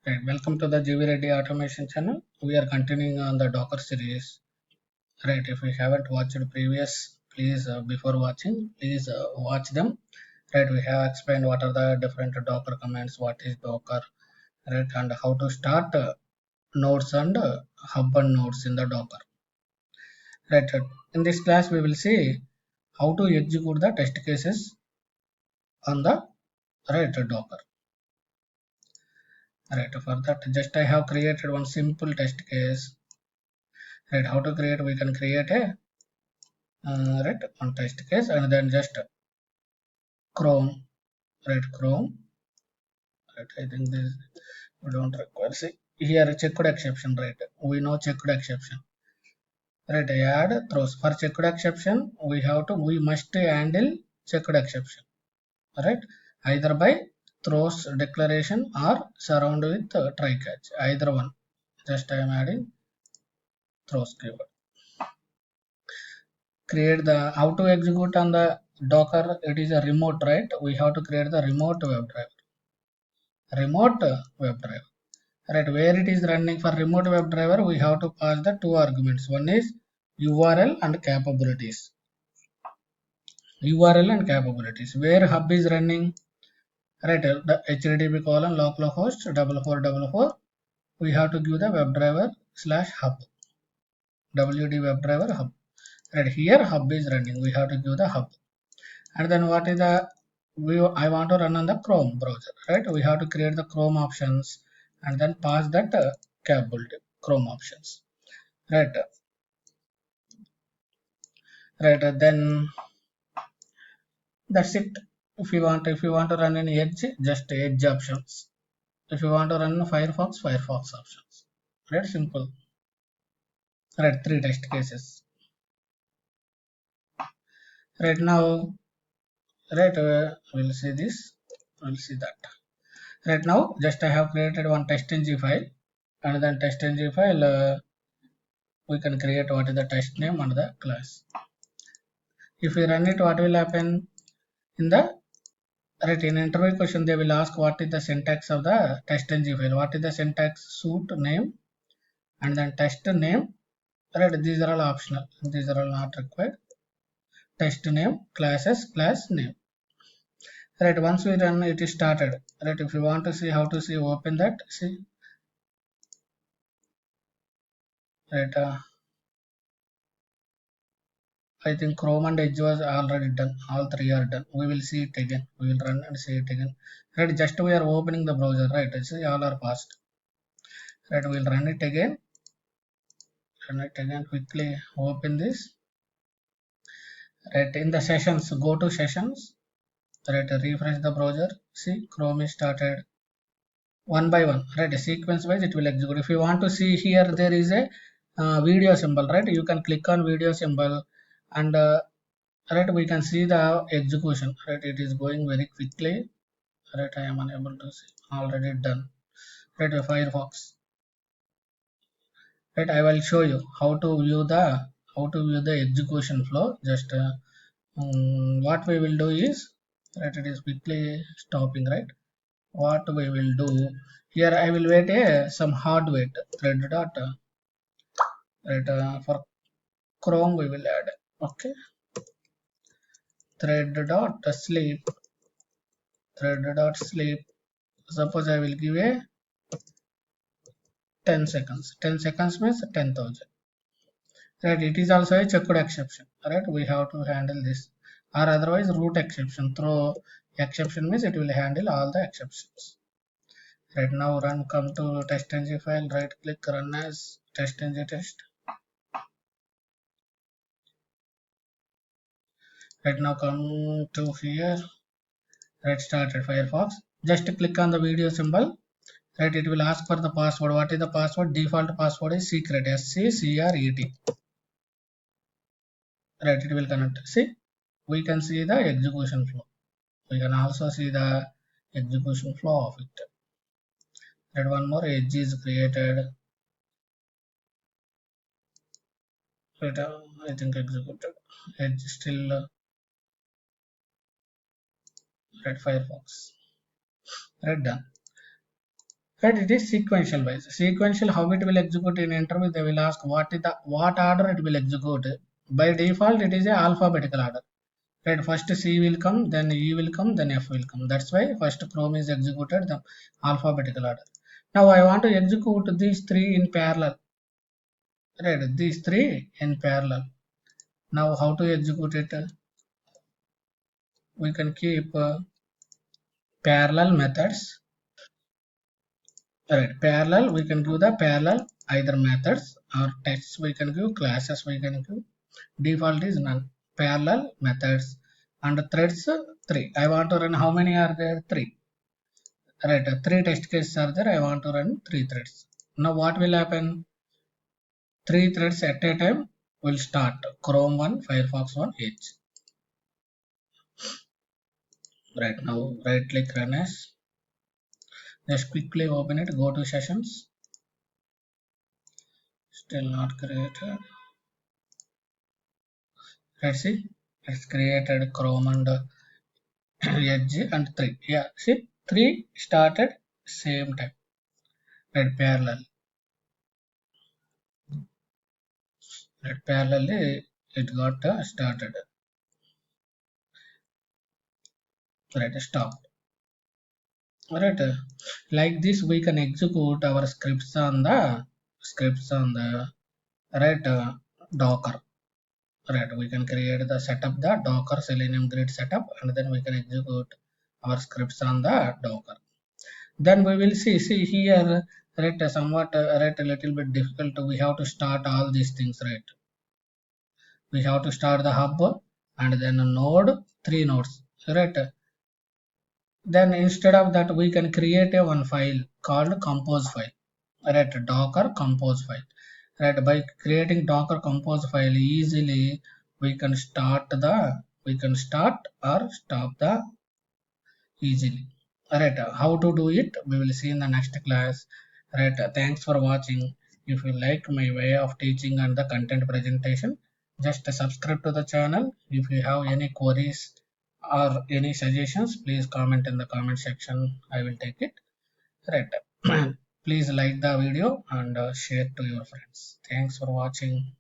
Right, welcome to the GV Reddy Automation channel. We are continuing on the Docker series. Right, if you haven't watched previous, please before watching, please watch them. Right, we have explained what are the different Docker commands, what is Docker, right, and how to start nodes and hub and nodes in the Docker. Right, in this class we will see how to execute the test cases on the Docker. Right, for that just I have created one simple test case. Right, how to create? We can create a one test case and then just Chrome, Chrome, I think this we don't require. See here checked exception, we know checked exception, add throws. For checked exception we must handle checked exception, right, either by throws declaration or surround with try catch, either one. Just I am adding throws keyword. Create the how to execute on the Docker. It is a remote, right? We have to create the remote web driver. Remote web driver, right? Where it is running. For remote web driver we have to pass the two arguments. One is URL and capabilities. URL and capabilities. Where hub is running, right? The HTTP colon localhost 4444. We have to give the webdriver / hub, wd webdriver hub, right? Here hub is running, we have to give the hub. And then what is the I want to run on the Chrome browser, right? We have to create the Chrome options and then pass that capability Chrome options, right? Then that's it. If you want to run any edge, just edge options. If you want to run Firefox options, right? Simple, right? Three test cases. Right now, we'll see this, we'll see that. Right now just I have created one test.ng file, and then test.ng file we can create what is the test name and the class. If we run it, what will happen in the in interview question? They will ask what is the syntax of the test.ng file. What is the syntax? Suit name and then test name, right? These are all optional, these are all not required. Test name, classes, class name, right? Once we run it is started, right? If you want to see how to see, open that, see, right? I think Chrome and Edge was already done. All three are done. We will see it again. We will run and see it again. Right, just we are opening the browser, right? See, all are passed. Right, we'll run it again. Run it again. Quickly open this. Right, in the sessions, go to sessions. Right, refresh the browser. See, Chrome is started. One by one, right? Sequence wise it will execute. If you want to see here, there is a video symbol, right? You can click on video symbol and right, we can see the execution, right? It is going very quickly, right? I am unable to see, already done, right? Firefox, right? I will show you how to view the execution flow. Just what we will do is, right, it is quickly stopping, right? What we will do here, I will wait some hard wait thread dot right, for Chrome we will add, okay, thread dot sleep, suppose I will give a 10 seconds. 10 seconds means 10,000, right? It is also a checked exception, right? We have to handle this, or otherwise root exception. Throw exception means it will handle all the exceptions. Right, now run, come to test.ng file, right click, run as test.ng test. Right, now come to here, right, started Firefox. Just click on the video symbol, right? It will ask for the password. What is the password? Default password is secret, SCCRET. Right, it will connect. See, we can see the execution flow. We can also see the execution flow of it. Right, one more edge is created. Right, I think executed. Edge still right, Firefox. Right, done. Right, it is sequential wise. Sequential, how it will execute in interview, they will ask what order it will execute. By default it is a alphabetical order. Right, first C will come, then E will come, then F will come. That's why first Chrome is executed the alphabetical order. Now I want to execute these three in parallel. Right, these three in parallel. Now how to execute it? We can keep parallel methods. Right, parallel, we can give the parallel either methods or tests, we can give classes, we can give. Default is none. Parallel methods and threads 3. I want to run, how many are there? 3. Right, 3 test cases are there. I want to run 3 threads. Now what will happen? 3 threads at a time will start. Chrome 1, Firefox 1 each. Right, now right click run as. Just quickly open it, go to sessions. Still not created. Let's see, it's created Chrome and Edge and 3. Yeah, see, 3 started same time. Right, parallel. Right, parallelly it got started. Right, stopped. Right, like this we can execute our scripts on the right Docker. Right, we can create the setup the Docker Selenium Grid setup, and then we can execute our scripts on the Docker. Then we will see here, right, somewhat right, a little bit difficult. We have to start all these things, right? We have to start the hub and then a node, 3 nodes, right? Then instead of that we can create a one file called compose file, right? Docker compose file, right? By creating Docker compose file, easily we can start or stop the easily. Alright, how to do it we will see in the next class. Right, thanks for watching. If you like my way of teaching and the content presentation, just subscribe to the channel. If you have any queries or any suggestions, please comment in the comment section, I will take it. Right. Please like the video and share to your friends. Thanks for watching.